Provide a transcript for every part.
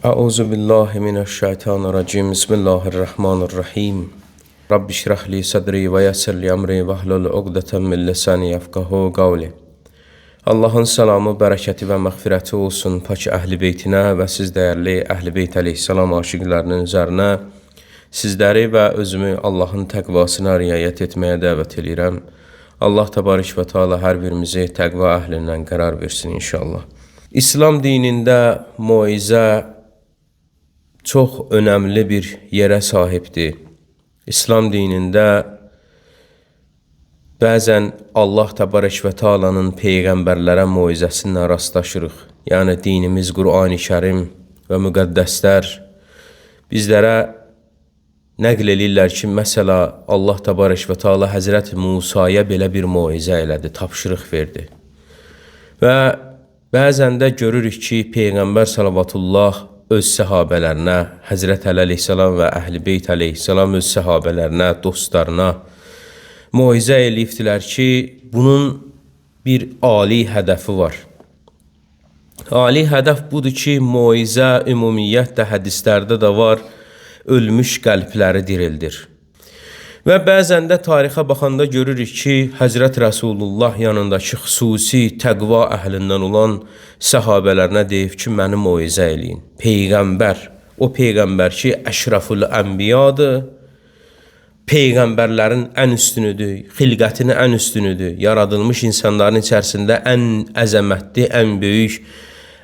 Euzu billahi mineşşeytanirracim. Bismillahirrahmanirrahim. Rabbi şrah li sadri ve yessir li emri ve hlul uqdeten min lisani yefqahu qawli. Allahın salamı, bərəkəti və məğfirəti olsun pak əhl-i beytinə və siz dəyərli əhl-i beyt əleyhissalam aşiqlərinin üzərinə. Sizləri və özümü Allahın təqvasına riayət etməyə dəvət edirəm. Allah təbarək və Teala hər birimizi təqva əhlindən qərar versin inşallah. İslam dinində moizə çox önəmli bir yerə sahibdir. İslam dinində bəzən Allah təbarək və Teala'nın peyğəmbərlərə moizəsindən rastlaşırıq. Yəni dinimiz Qur'an-ı Kərim və müqəddəslər bizlərə nəql edirlər ki, məsələ Allah təbarək və Teala Həzrət Musaya belə bir moizə elədi, tapşırıq verdi. Və bəzən də görürük ki, Peyğəmbər salavatullah öz səhabələrinə, Həzrət Əli əleyhissalam və Əhl-i Beyt əleyhissalam öz səhabələrinə, dostlarına moizə eləyibdilər ki, bunun bir ali hədəfi var. Ali hədəf budur ki, moizə ümumiyyətlə hədislərdə də var, ölmüş qəlbləri dirildir. Və bəzən də tarixə baxanda görürük ki, Həzrət Rəsulullah yanındakı xüsusi təqva əhlindən olan səhabələrinə deyib ki, məni moizə eləyin. Peyğəmbər, o Peyğəmbər ki, əşraful ənbiyadır, Peyğəmbərlərin ən üstünüdür, xilqətinin ən üstünüdür, yaradılmış insanların içərisində ən əzəmətli, ən böyük,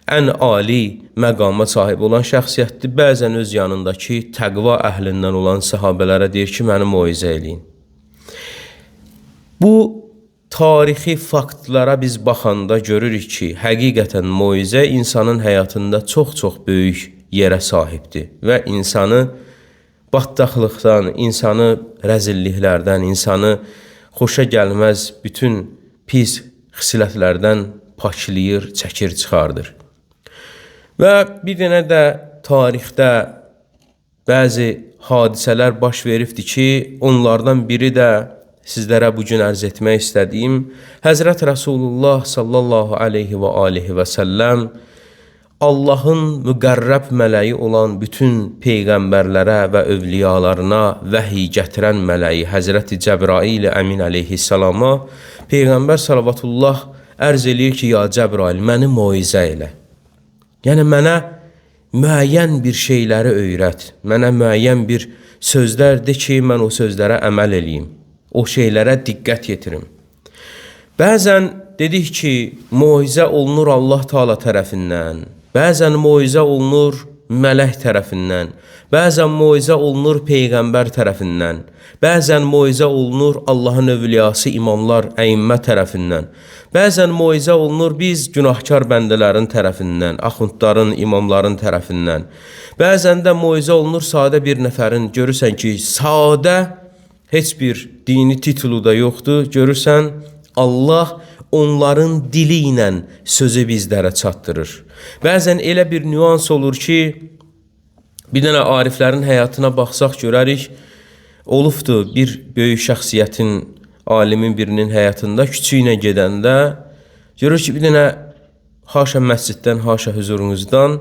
ən ali məqama sahib olan şəxsiyyətdir. Bəzən öz yanındakı təqva əhlindən olan səhabələrə deyir ki, məni moizə eləyin. Bu tarixi faktlara biz baxanda görürük ki, həqiqətən moizə insanın həyatında çox-çox böyük yerə sahibdir və insanı batdaqlıqdan, insanı rəzilliklərdən, insanı xoşa gəlməz bütün pis xislətlərdən paklayır, çəkir, çıxardır. Və bir dənə də tarixdə bəzi hadisələr baş veribdir ki, onlardan biri də sizlərə bugün ərz etmək istədiyim, Həzrət Rasulullah sallallahu aleyhi və alihi və səlləm Allahın müqərrəb mələyi olan bütün peyğəmbərlərə və övliyalarına vəhiy gətirən mələyi Həzrət Cəbrail əmin əleyhissalama Peyğəmbər salavatullah ərz eləyir ki, ya Cəbrail, məni moizə elə. Yəni, mənə müəyyən bir şeyləri öyrət, mənə müəyyən bir sözlər de ki, mən o sözlərə əməl eləyim, o şeylərə diqqət yetirim. Bəzən dedik ki, moizə olunur Allah Teala tərəfindən, bəzən moizə olunur mələk tərəfindən, bəzən moizə olunur Peyğəmbər tərəfindən, bəzən moizə olunur Allahın övliyası imamlar, əimmə tərəfindən, bəzən moizə olunur biz günahkar bəndələrin tərəfindən, axundların, imamların tərəfindən, bəzən də moizə olunur sadə bir nəfərin, görürsən ki, sadə heç bir dini titulu da yoxdur, görürsən Allah onların dili ilə sözü bizlərə çatdırır. Bəzən elə bir nüans olur ki, bir dənə ariflərin həyatına baxsaq görərik, olubdur bir böyük şəxsiyyətin, alimin birinin həyatında küçüylə gedəndə, görür ki, bir dənə haşa məsciddən, haşa huzurunuzdan,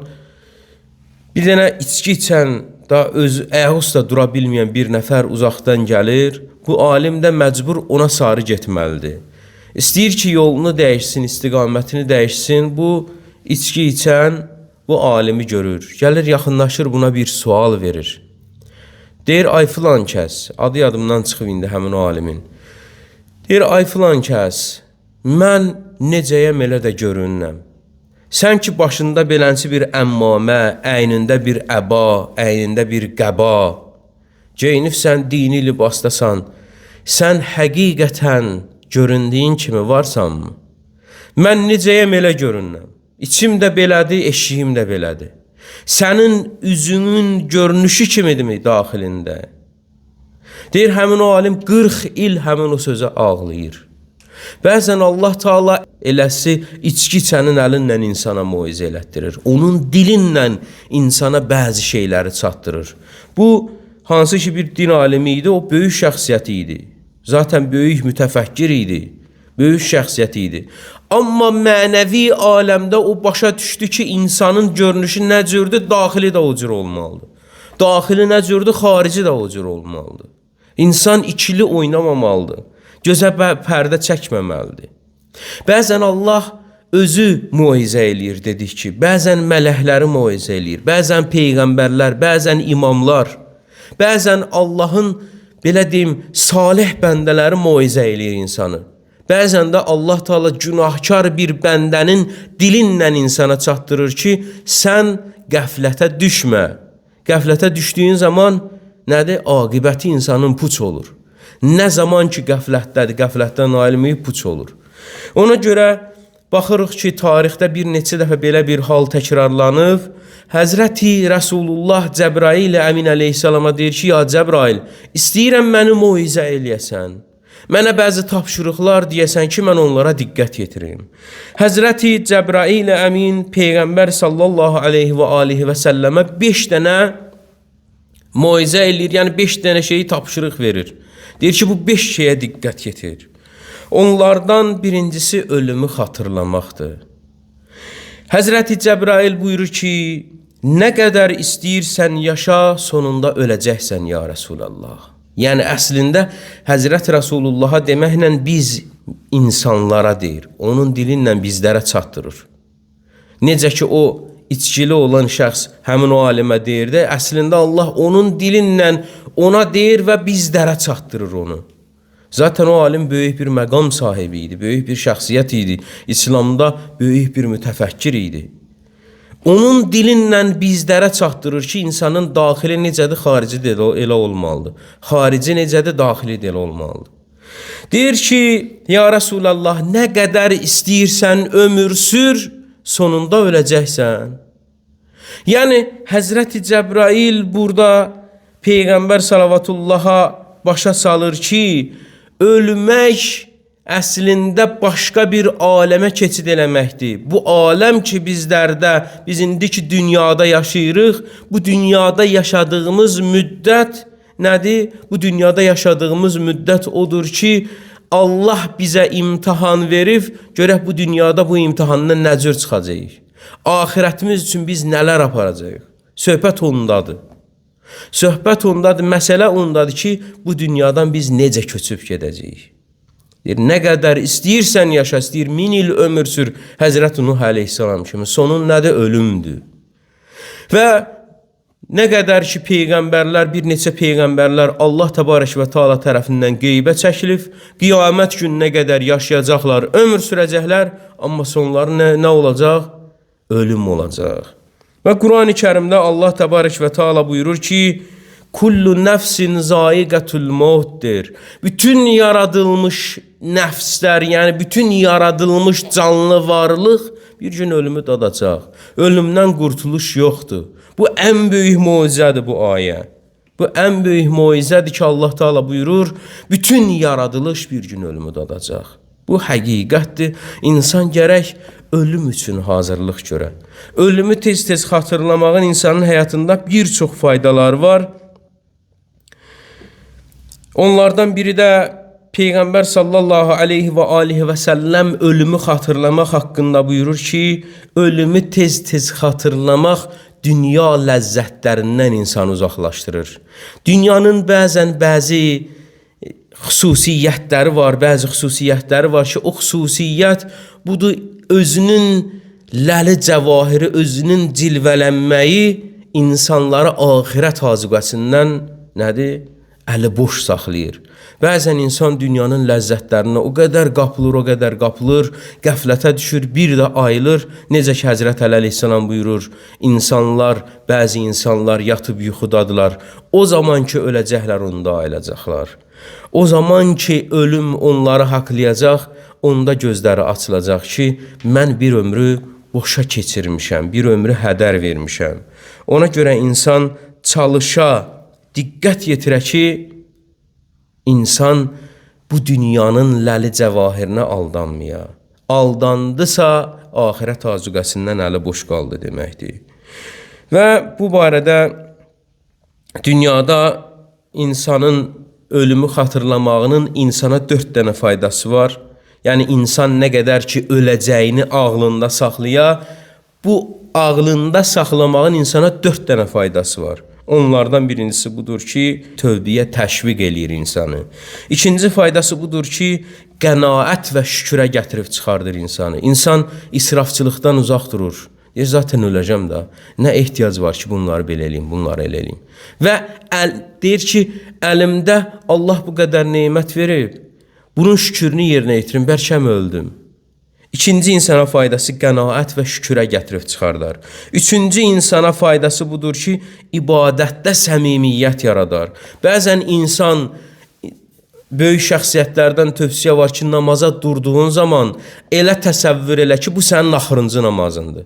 bir dənə içki içən, da öz əyhusda dura bilməyən bir nəfər uzaqdan gəlir, bu alim də məcbur ona sarı getməlidir. İstəyir ki, yolunu dəyişsin, istiqamətini dəyişsin, bu içki içən bu alimi görür. Gəlir, yaxınlaşır, buna bir sual verir. Deyir, ay filan kəs, adı yadımdan çıxıb indi həmin o alimin. Deyir, ay filan kəs, mən necəyəm elə də görünəm. Sən ki, başında belənsi bir əmmamə, əynində bir əba, əynində bir qəba, geyinibsən, dini libasdasan, sən həqiqətən göründüyün kimi varsanmı? Mən necəyəm elə görünəm? İçim də belədir, eşiyim də belədir. Sənin üzünün görünüşü kimidirmi daxilində? Deyir, həmin o alim 40 il həmin o sözə ağlayır. Bəzən Allah Teala eləsi içki içənin əlinlə insana moizə elətdirir. Onun dilinlə insana bəzi şeyləri çatdırır. Bu, hansı ki bir din alimi idi, o böyük şəxsiyyət idi. Zaten böyük mütəfəkkir idi. Böyük şəxsiyyət idi. Amma mənəvi aləmdə o başa düşdü ki, insanın görünüşü nə cürdür, daxili də o cür olmalıdır. Daxili nə cürdür, xarici də o cür olmalıdır. İnsan ikili oynamamalıdır. Gözə pərdə çəkməməlidir. Bəzən Allah özü muizə eləyir dedik ki, bəzən mələkləri muizə eləyir, bəzən peyğəmbərlər, bəzən imamlar, bəzən Allahın belə deyim, salih bəndələri muizə eləyir insanı. Bəzən də Allah Teala günahkar bir bəndənin dilinlə insana çatdırır ki, sən qəflətə düşmə. Qəflətə düşdüyün zaman nədir? Aqibəti insanın puç olur. Nə zaman ki qəflətdədir, qəflətdən ayrılmayıb puç olur. Ona görə baxırıq ki, tarixdə bir neçə dəfə belə bir hal təkrarlanıb. Həzrəti Rəsulullah Cəbrail Əmin əleyhissalama deyir ki, ya Cəbrail, istəyirəm məni muizə eləyəsən. Mənə bəzi tapşırıqlar deyəsən ki, mən onlara diqqət yetirim. Həzrəti Cəbrail Əmin Peyğəmbər sallallahu aleyhi və alihi və səlləmə 5 dənə muizə eləyir, yəni 5 dənə şeyi tapşırıq verir. Deyir ki, bu 5 şeyə diqqət yetir. Onlardan birincisi ölümü xatırlamaqdır. Həzrəti Cəbrail buyurur ki, nə qədər istəyirsən yaşa, sonunda öləcəksən ya Rəsulallah. Yəni əslində Həzrət Rəsulullaha deməklə biz insanlara deyir, onun dilinlə bizlərə çatdırır. Necə ki o içkili olan şəxs həmin o alimə deyir də, əslində Allah onun dilinlə ona deyir və bizlərə çatdırır onu. Zaten o alim böyük bir məqam sahibi idi, böyük bir şəxsiyyət idi, İslamda böyük bir mütəfəkkir idi. Onun dilinlə bizlərə çatdırır ki, insanın daxili necədir, xarici də elə olmalıdır. Xarici necədir, daxili də elə olmalıdır. Deyir ki, ya Rəsulallah, nə qədər istəyirsən ömür sür, sonunda öləcəksən. Yəni, Həzrəti Cəbrail burada Peyğəmbər salavatullaha başa salır ki, ölmək əslində başqa bir aləmə keçid eləməkdir. Bu aləm ki bizlərdə, biz indiki dünyada yaşayırıq, bu dünyada yaşadığımız müddət nədir? Bu dünyada yaşadığımız müddət odur ki, Allah bizə imtihan verib, görək bu dünyada bu imtihandan nə cür çıxacaq. Ahirətimiz üçün biz nələr aparacaq? Söhbət ondadır. Söhbət ondadır, məsələ ondadır ki, bu dünyadan biz necə köçüb gedəcəyik. Deyir, nə qədər istəyirsən yaşa, istəyir 1000 il ömür sür, Həzrət Nuh əleyhissalam kimi, sonun nədir? Ölümdür. Və nə qədər ki peyğəmbərlər, bir neçə peyğəmbərlər Allah təbarək və taala tərəfindən qeybə çəkilib, qiyamət gününə qədər yaşayacaqlar, ömür sürəcəklər, amma sonları nə olacaq? Ölüm olacaq. Və Qurani Kərimdə Allah təbarək və taala buyurur ki, kullu nəfsin zaiqətul mautdir. Bütün yaradılmış nəfslər, yəni bütün yaradılmış canlı varlıq bir gün ölümü dadacaq. Ölümdən qurtuluş yoxdur. Bu ən böyük mucizədir bu ayə. Bu ən böyük mucizədir ki Allah Teala buyurur, bütün yaradılış bir gün ölümü dadacaq. Bu həqiqətdir. İnsan gərək ölüm üçün hazırlıq görə. Ölümü tez-tez xatırlamağın insanın həyatında bir çox faydaları var. Onlardan biri də Peyğəmbər sallallahu aleyhi və alihi və səlləm ölümü xatırlamaq haqqında buyurur ki, ölümü tez-tez xatırlamaq dünya ləzzətlərindən insanı uzaqlaşdırır. Dünyanın bəzi xüsusiyyətləri var, bəzi xüsusiyyətləri var ki, o xüsusiyyət budur özünün ləli cəvahiri, özünün cilvələnməyi insanları axirət azuqəsindən nədir? Əli boş saxlayır. Bəzən insan dünyanın ləzzətlərinə o qədər qapılır, qəflətə düşür, bir də ayılır. Necə ki, Həzrət Əli əleyhissalam buyurur, bəzi insanlar yatıb yuxudadılar. O zaman ki, öləcəklər, onda ayılacaqlar. O zaman ki, ölüm onları haqlayacaq, onda gözləri açılacaq ki, mən bir ömrü boşa keçirmişəm, bir ömrü hədər vermişəm. Ona görə insan çalışa, diqqət yetirə ki, insan bu dünyanın ləli cəvahirinə aldanmaya. Aldandısa, ahirət azuqəsindən əli boş qaldı deməkdir. Və bu barədə dünyada insanın ölümü xatırlamağının insana 4 dənə faydası var. Yəni insan nə qədər ki öləcəyini ağlında saxlaya, bu ağlında saxlamağın insana 4 dənə faydası var. Onlardan birincisi budur ki, tövbəyə təşviq eləyir insanı. İkinci faydası budur ki, qənaət və şükrə gətirib çıxardır insanı. İnsan israfçılıqdan uzaq durur. Zaten öləcəm də. Nə ehtiyac var ki, bunları belə eləyim, bunları elə eləyim. Və deyir ki, əlimdə Allah bu qədər nemət verib. Bunun şükrünü yerinə yetirim, bəlkəm öldüm. İkinci insana faydası qənaət və şükrə gətirib çıxardar. Üçüncü insana faydası budur ki, ibadətdə səmimiyyət yaradar. Bəzən insan böyük şəxsiyyətlərdən tövsiyə var ki, namaza durduğun zaman elə təsəvvür elə ki, bu sənin axırıncı namazındır.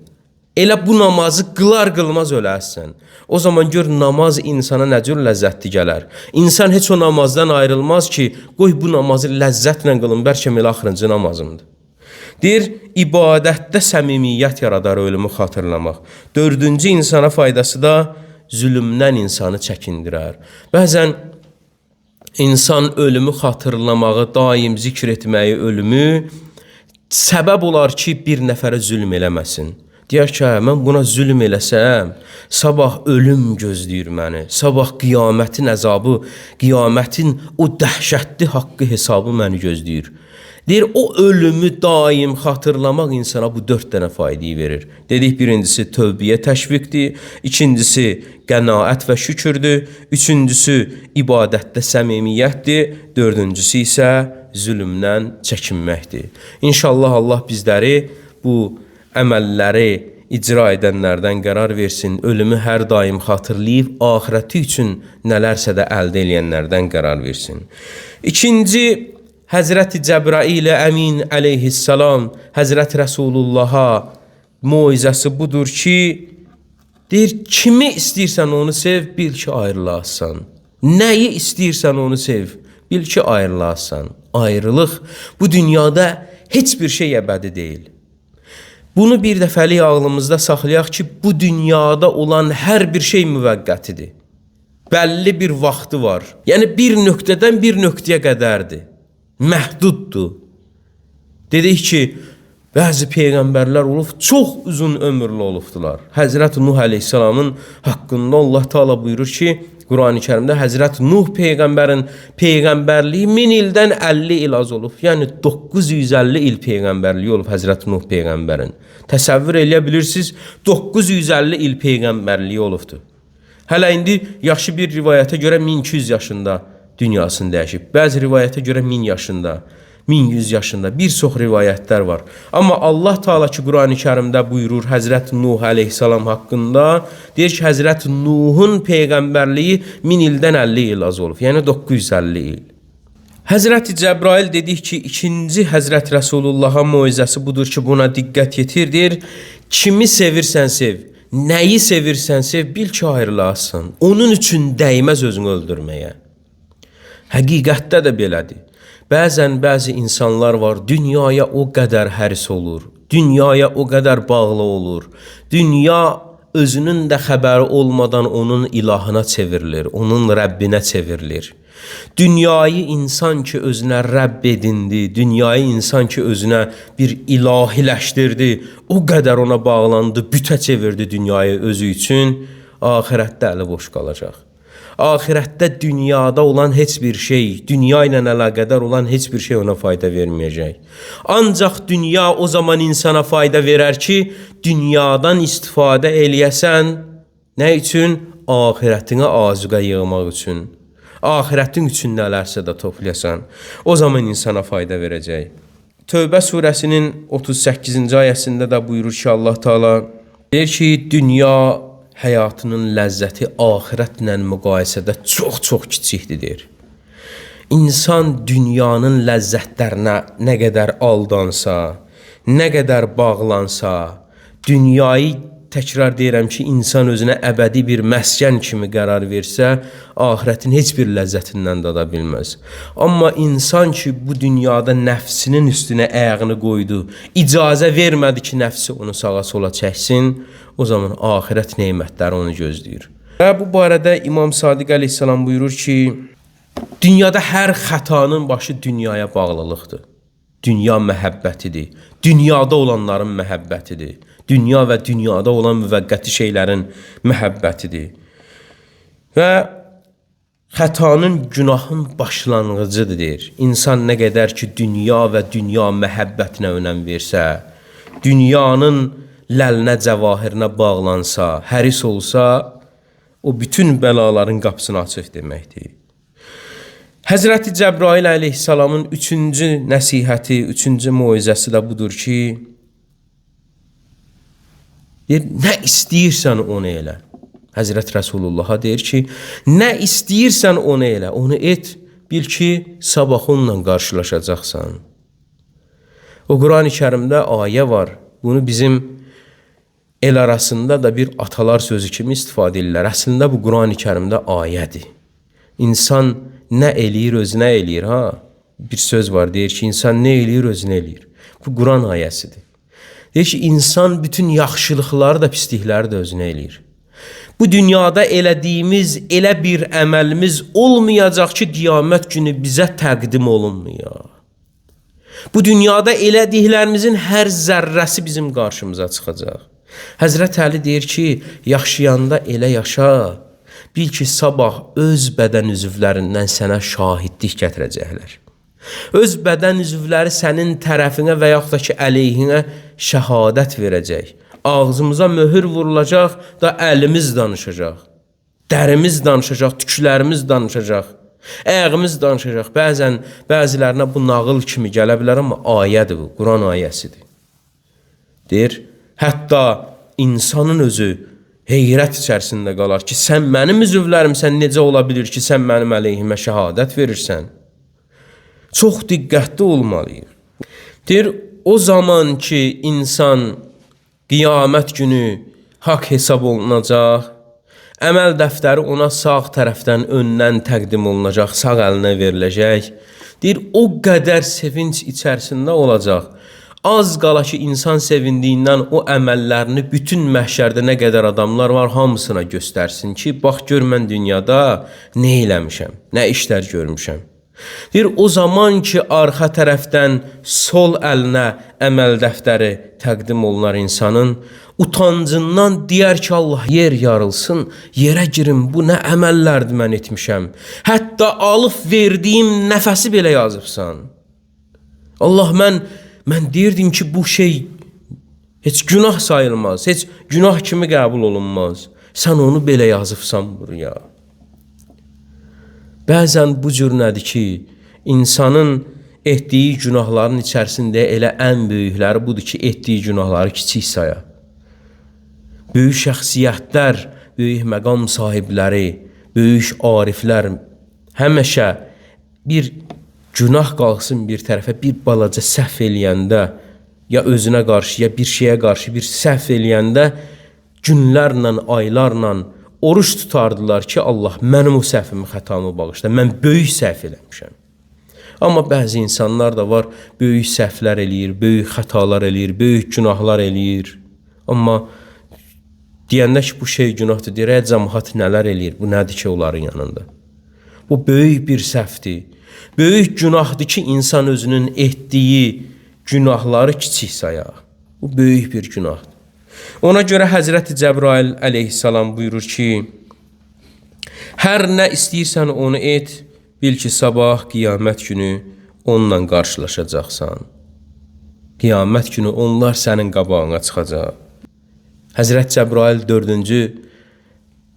Elə bu namazı qılar-qılmaz ölərsən. O zaman gör namaz insana nə cür ləzzətli gələr. İnsan heç o namazdan ayrılmaz ki, qoy bu namazı ləzzətlə qılın, bəlkə elə axırıncı namazımdır. Deyir, ibadətdə səmimiyyət yaradar ölümü xatırlamaq. Dördüncü insana faydası da zülmdən insanı çəkindirər. Bəzən insan ölümü xatırlamağı, daim zikr etməyi, ölümü səbəb olar ki, bir nəfərə zülm eləməsin. Deyər ki, mən buna zülm eləsəm, sabah ölüm gözləyir məni, sabah qiyamətin əzabı, qiyamətin o dəhşətli haqqı hesabı məni gözləyir. Deyir, o ölümü daim xatırlamaq insana bu 4 dənə faydayı verir. Dedik, birincisi tövbəyə təşviqdir, ikincisi qənaət və şükürdür, üçüncüsü ibadətdə səmimiyyətdir, dördüncüsü isə zülmdən çəkinməkdir. İnşallah Allah bizləri bu əməlləri icra edənlərdən qərar versin, ölümü hər daim xatırlayıb, axirəti üçün nələrsə də əldə eləyənlərdən qərar versin. İkinci, Həzrəti Cəbrail Əmin əleyhissalam, Həzrəti Rəsulullaha moizəsi budur ki, deyir, kimi istəyirsən onu sev, bil ki, ayrılasan. Nəyi istəyirsən onu sev, bil ki, ayrılasan. Ayrılıq bu dünyada heç bir şey əbədi deyil. Bunu bir dəfəlik ağlımızda saxlayaq ki, bu dünyada olan hər bir şey müvəqqətidir. Bəlli bir vaxtı var. Yəni bir nöqtədən bir nöqtəyə qədərdir. Məhduddur. Dedik ki, bəzi peyğəmbərlər olub, çox uzun ömürlü olubdular. Həzrət Nuh əleyhissalamın haqqında Allah Teala buyurur ki, Qurani Kərimdə Həzrət Nuh peyğəmbərin peyğəmbərliyi 1000 ildən 50 il az olub. Yəni 950 il peyğəmbərliyi olub Həzrət Nuh peyğəmbərin. Təsəvvür eləyə bilirsiniz, 950 il peyğəmbərliyi olubdur. Hələ indi yaxşı bir rivayətə görə 1200 yaşında dünyasını dəyişib. Bəzi rivayətə görə 1000 yaşında, 1100 yaşında bir çox rivayətlər var. Amma Allah Teala ki, Qurani Kərimdə buyurur Həzrət Nuh əleyhissalam haqqında, deyir ki, Həzrət Nuhun peyğəmbərliyi 1000 ildən 50 il az olub. Yəni 950 il. Həzrəti Cəbrail dedik ki, ikinci Həzrət Rəsulullaha moizəsi budur ki, buna diqqət yetirdir. Kimi sevirsən sev, nəyi sevirsən sev, bil ki, ayrılasın. Onun üçün dəyməz özünü öldürməyə. Həqiqətdə də belədir. Bəzən bəzi insanlar var, dünyaya o qədər həris olur, dünyaya o qədər bağlı olur. Dünya özünün də xəbəri olmadan onun ilahına çevrilir, onun Rəbbinə çevrilir. Dünyayı insan ki özünə Rəbb edindi, dünyayı insan ki özünə bir ilahiləşdirdi, o qədər ona bağlandı, bütə çevirdi dünyayı özü üçün, axirətdə əli boş qalacaq. Ahirətdə dünyada olan heç bir şey, dünya ilə əlaqədar olan heç bir şey ona fayda verməyəcək. Ancaq dünya o zaman insana fayda verər ki, dünyadan istifadə eləyəsən, nə üçün? Ahirətinə azuqə yığmaq üçün. Ahirətin üçün nələrsə də toplayasan, o zaman insana fayda verəcək. Tövbə surəsinin 38-ci ayəsində də buyurur ki, Allah Teala deyir ki, dünya həyatının ləzzəti axirətlə müqayisədə çox-çox kiçikdir. İnsan dünyanın ləzzətlərinə nə qədər aldansa, nə qədər bağlansa, dünyayı təkrar deyirəm ki, insan özünə əbədi bir məskən kimi qərar versə, axirətin heç bir ləzzətindən dada bilməz. Amma insan ki, bu dünyada nəfsinin üstünə ayağını qoydu, icazə vermədi ki, nəfsi onu sağa sola çəksin, o zaman axirət nemətləri onu gözləyir. Və bu barədə İmam Sadiq əleyhissalam buyurur ki, dünyada hər xətanın başı dünyaya bağlılıqdır. dünya məhəbbətidir. Dünyada olanların məhəbbətidir. Dünya və dünyada olan müvəqqəti şeylərin məhəbbətidir. Və xətanın, günahın başlanğıcıdır deyir. İnsan nə qədər ki, dünya və dünya məhəbbətinə önəm versə, dünyanın ləlinə, cəvahirinə bağlansa, həris olsa, o bütün bəlaların qapısını açıq deməkdir. Həzrəti Cəbrail əleyhissalamın üçüncü nəsihəti, üçüncü moizəsi də budur ki, deyir, nə istəyirsən onu elə. Həzrət Rəsulullah'a deyir ki, nə istəyirsən onu elə, onu et, bil ki, sabah onunla qarşılaşacaqsan. O Quran-ı Kərimdə ayə var, bunu bizim el arasında da bir atalar sözü kimi istifadə edirlər. Əslində bu Quran-ı Kərimdə ayədir. İnsan nə eləyir, özünə eləyir, ha? Bir söz var, deyir ki, insan nə eləyir, özünə eləyir. Bu Quran ayəsidir. Deyir ki, insan bütün yaxşılıqları da, pislikləri də özünə eləyir. Bu dünyada elədiyimiz elə bir əməlimiz olmayacaq ki, qiyamət günü bizə təqdim olunmuyor. Bu dünyada elədiklərimizin hər zərrəsi bizim qarşımıza çıxacaq. Həzrət Əli deyir ki, yaşayanda elə yaşa, bil ki, sabah öz bədən üzvlərindən sənə şahidlik gətirəcəklər. Öz bədən üzvləri sənin tərəfinə və yaxud da ki, əleyhinə şəhadət verəcək. Ağzımıza möhür vurulacaq da əlimiz danışacaq. Dərimiz danışacaq, tüklərimiz danışacaq. Ayağımız danışacaq. Bəzilərinə bu nağıl kimi gələ bilər, amma ayədir bu, Quran ayəsidir. Deyir, hətta insanın özü heyrət içərisində qalar ki, sən mənim üzvlərimsən, necə ola bilir ki, sən mənim əleyhimə şəhadət verirsən? Çox diqqətli olmalıyıq. Deyir, o zaman ki, insan qiyamət günü haqq hesab olunacaq, əməl dəftəri ona sağ tərəfdən öndən təqdim olunacaq, sağ əlinə veriləcək. Deyir, o qədər sevinç içərisində olacaq. Az qala ki, insan sevindiyindən o əməllərini bütün məhşərdə nə qədər adamlar var, hamısına göstərsin ki, bax, gör mən dünyada nə eləmişəm, nə işlər görmüşəm. Deyir, o zaman ki, arxa tərəfdən sol əlinə əməl dəftəri təqdim olunar insanın, utancından deyər ki, Allah, yer yarılsın, yerə girin, bu nə əməllərdir mən etmişəm. Hətta alıb verdiyim nəfəsi belə yazıbsan. Allah, mən deyirdim ki, bu şey heç günah sayılmaz, heç günah kimi qəbul olunmaz. Sən onu belə yazıbsan buraya. Bəzən bu cür nədir ki, insanın etdiyi günahların içərisində elə ən böyükləri budur ki, etdiyi günahları kiçik saya. Böyük şəxsiyyətlər, böyük məqam sahibləri, böyük ariflər həmişə bir günah qalxsın bir tərəfə, bir balaca səhv eləyəndə, ya özünə qarşı, ya bir şeyə qarşı bir səhv eləyəndə günlərlə, aylarla oruç tutardılar ki, Allah, mənim o səhvimi, xətamı bağışla, mən böyük səhv eləmişəm. Amma bəzi insanlar da var, böyük səhvlər eləyir, böyük xətalar eləyir, böyük günahlar eləyir. Amma deyəndə ki, bu şey günahdır, deyir, cəmaət nələr eləyir, bu nədir ki, onların yanında? Bu böyük bir səhvdir. Böyük günahdır ki, insan özünün etdiyi günahları kiçik sayar. Bu böyük bir günahdır. Ona görə Həzrəti Cəbrail əleyhissalam buyurur ki, hər nə istəyirsən onu et, bil ki, sabah qiyamət günü onunla qarşılaşacaqsan. Qiyamət günü onlar sənin qabağına çıxacaq. Həzrət Cəbrail 4-cü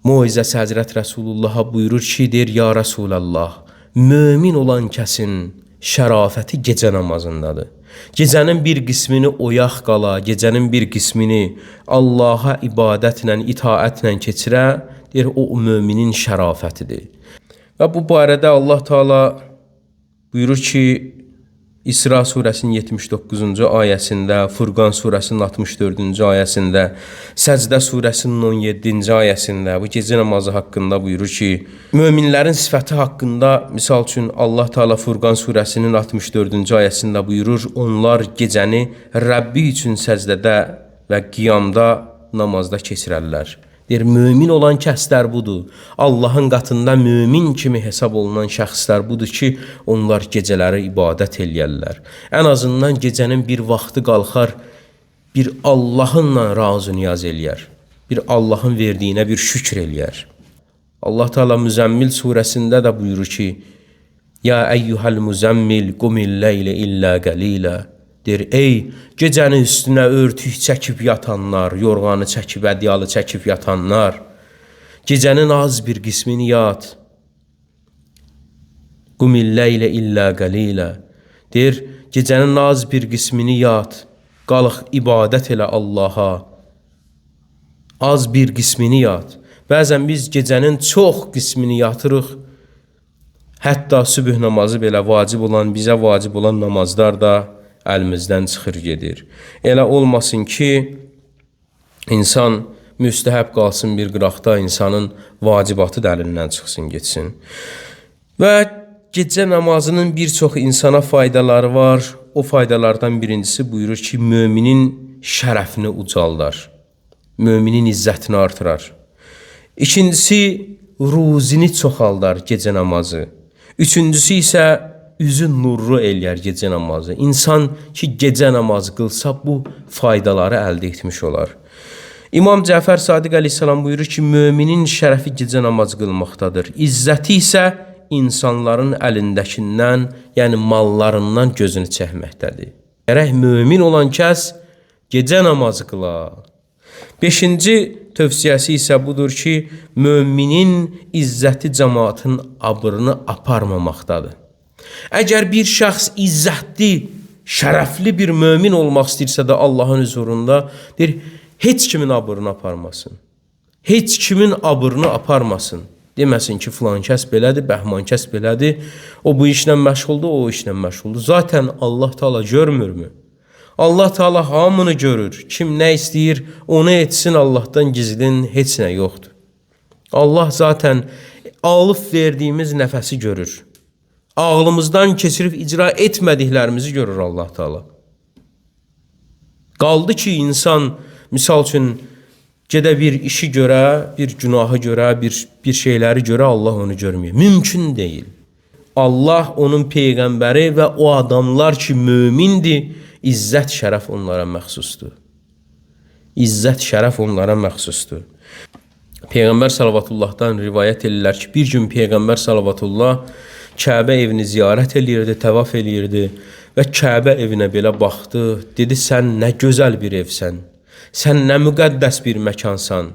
moizəsi Həzrət Rəsulullah'a buyurur ki, deyir, ya Rəsulallah, mömin olan kəsin şərafəti gecə namazındadır. Gecənin bir qismini oyaq qala, gecənin bir qismini Allaha ibadətlə, itaətlə keçirə, deyir, o müminin şərafətidir. Və bu barədə Allah Teala buyurur ki, İsra surəsinin 79-cu ayəsində, Furqan surəsinin 64-cü ayəsində, Səcdə surəsinin 17-ci ayəsində bu gecə namazı haqqında buyurur ki, möminlərin sifəti haqqında, misal üçün Allah Teala Furqan surəsinin 64-cü ayəsində buyurur, onlar gecəni Rəbbi üçün səcdədə və qiyamda namazda keçirərlər. Deyir, mömin olan kəslər budur. Allahın qatında mömin kimi hesab olunan şəxslər budur ki, onlar gecələri ibadət eləyərlər. Ən azından gecənin bir vaxtı qalxar, bir Allahınla razı niyaz eləyər. Bir Allahın verdiyinə bir şükür eləyər. Allah Teala Müzəmmil surəsində də buyurur ki, Ya eyyuhal müzəmmil qumil leylə illə qəlilə. Deyir, ey gecənin üstünə örtük çəkib yatanlar, yorğanı çəkib, ədyalı çəkib yatanlar, gecənin az bir qismini yat. Qumil leylə illə qəlilə. Deyir, gecənin az bir qismini yat, qalıq ibadət elə Allaha. Az bir qismini yat. Bəzən biz gecənin çox qismini yatırıq. Hətta sübh namazı belə vacib olan, bizə vacib olan namazlar da əlimizdən çıxır gedir. Elə olmasın ki, insan müstəhəb qalsın bir qıraqda, insanın vacibatı da əlindən çıxsın, getsin. Və gecə namazının bir çox insana faydaları var. O faydalardan birincisi buyurur ki, müminin şərəfini ucaldar. Müminin izzətini artırar. İkincisi, ruzini çoxaldar gecə namazı. Üçüncüsü isə üzün nurlu eləyər gecə namazı. İnsan ki, gecə namazı qılsa, bu faydaları əldə etmiş olar. İmam Cəfər Sadiq əleyhissalam buyurur ki, müminin şərəfi gecə namazı qılmaqdadır. İzzəti isə insanların əlindəkindən, yəni mallarından gözünü çəkməkdədir. Gərək mömin olan kəs gecə namazı qıla. Beşinci tövsiyəsi isə budur ki, müminin izzəti cəmaatın abrını aparmamaqdadır. Əgər bir şəxs izzətli, şərəfli bir mömin olmaq istəyirsə də Allahın huzurunda, deyir, heç kimin abrını aparmasın. Heç kimin abrını aparmasın. Deməsin ki, filan kəs belədir, bəhman kəs belədir, o bu işlə məşğuldur, o işlə məşğuldur. Zaten Allah Teala görmürmü? Allah Teala hamını görür. Kim nə istəyir, onu etsin, Allahdan gizlin, heç nə yoxdur. Allah zaten alıb verdiyimiz nəfəsi görür. Ağlımızdan keçirib icra etmədiklərimizi görür Allah Teala. Qaldı ki, insan, misal üçün, gedə bir işi görə, bir günahı görə, bir şeyləri görə Allah onu görmüyor. Mümkün deyil. Allah, onun peyğəmbəri və o adamlar ki, mömindir, İzzət, şərəf onlara məxsusdur. İzzət, şərəf onlara məxsusdur. Peyğəmbər salawatullahdan rivayət edirlər ki, bir gün Peyğəmbər salavatullah Kəbə evini ziyarət eləyirdi, təvaf eləyirdi və Kəbə evinə belə baxdı. Dedi, sən nə gözəl bir evsən, sən nə müqəddəs bir məkansan.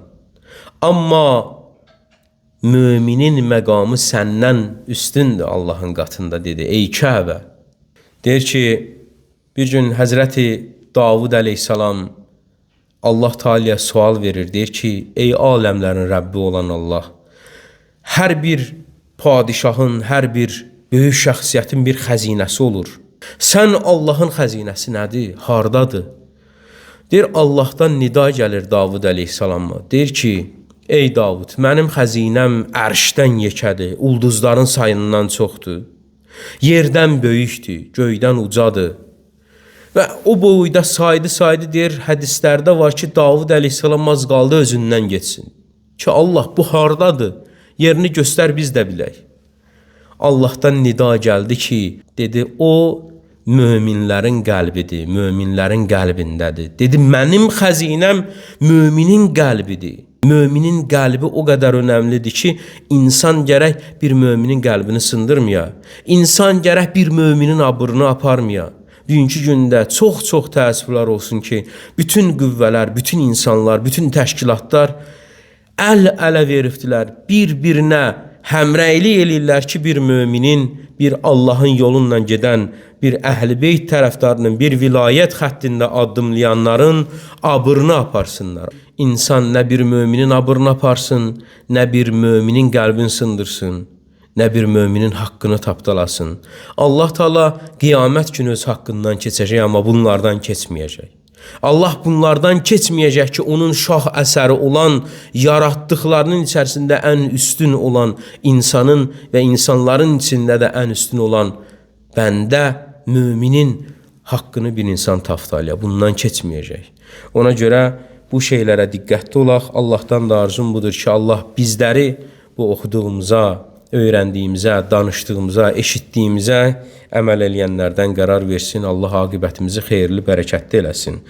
Amma müminin məqamı səndən üstündür Allahın qatında, dedi. Ey Kəbə! Deyir ki, bir gün Həzrəti Davud əleyhissalam Allah Teala'ya sual verir. Deyir ki, ey aləmlərin Rəbbi olan Allah, hər bir padişahın, hər bir böyük şəxsiyyətin bir xəzinəsi olur. Sən Allahın xəzinəsi nədir? Hardadır? Deyir, Allahdan nida gəlir Davud əleyhissalama. Deyir ki, ey Davud, mənim xəzinəm ərşdən yekədir, ulduzların sayından çoxdur. Yerdən böyükdür, göydən ucadır. Və o boyda saydı deyir, hədislərdə var ki, Davud əleyhissalam az qaldı özündən geçsin. Ki Allah bu hardadır? Yerini göstər, biz də bilək. Allahdan nida gəldi ki, dedi, o möminlərin qəlbidir, möminlərin qəlbindədir. Dedi, mənim xəzinəm müminin qəlbidir. Müminin qəlbi o qədər önəmlidir ki, insan gərək bir müminin qəlbini sındırmaya, insan gərək bir müminin abrını aparmaya. Bugünkü gündə çox təəssüflər olsun ki, bütün qüvvələr, bütün insanlar, bütün təşkilatlar əl-ələ veribdilər, bir-birinə həmrəylik eləyirlər ki, bir müminin, bir Allahın yolundan gedən, bir əhl-i beyt tərəfdarının, bir vilayət xəttində addımlayanların abrını aparsınlar. İnsan nə bir müminin abrını aparsın, nə bir müminin qəlbini sındırsın, nə bir müminin haqqını tapdalasın. Allah Teala qiyamət günü öz haqqından keçəcək, amma bunlardan keçməyəcək. Allah bunlardan keçməyəcək ki, onun şah əsəri olan, yaratdıqlarının içərisində ən üstün olan insanın və insanların içində də ən üstün olan bəndə, müminin haqqını bir insan tapdalıya. Bundan keçməyəcək. Ona görə bu şeylərə diqqətli olaq. Allahdan da arzum budur ki, Allah bizləri bu oxuduğumuza, öyrəndiyimizə, danışdığımıza, eşitdiyimizə əməl eləyənlərdən qərar versin. Allah aqibətimizi xeyirli, bərəkətli eləsin.